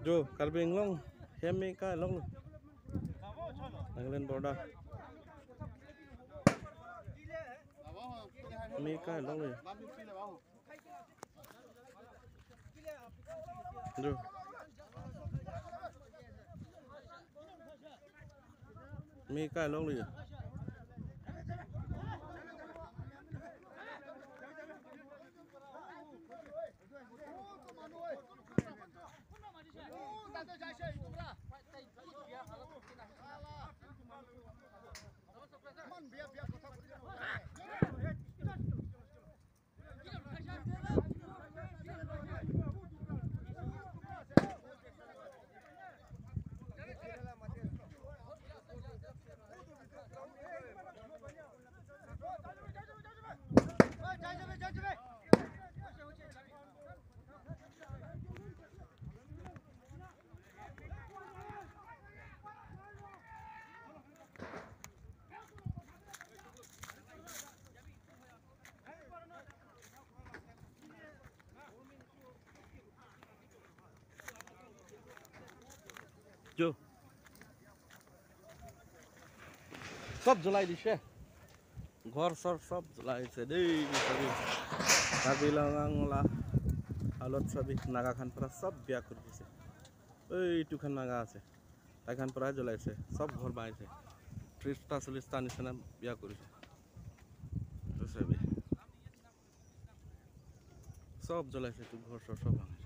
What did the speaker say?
Jo, Karbing long, Hemi ka long. Naglen border. Mi ka long rồi. Jo. Mi ka long rồi. Jo. Sab jalai dishe. Ghor sor sab jalai se dei sabi. Kabilangang la alot sabi naga khan para sab biya kori dise. Ei tu khan naga ase. Tai khan para jalai se. Sab ghor bai se. 30টা 40টা নিচিনা বিয়া কৰিছে সব জ্বলাইছে তো ঘৰ সব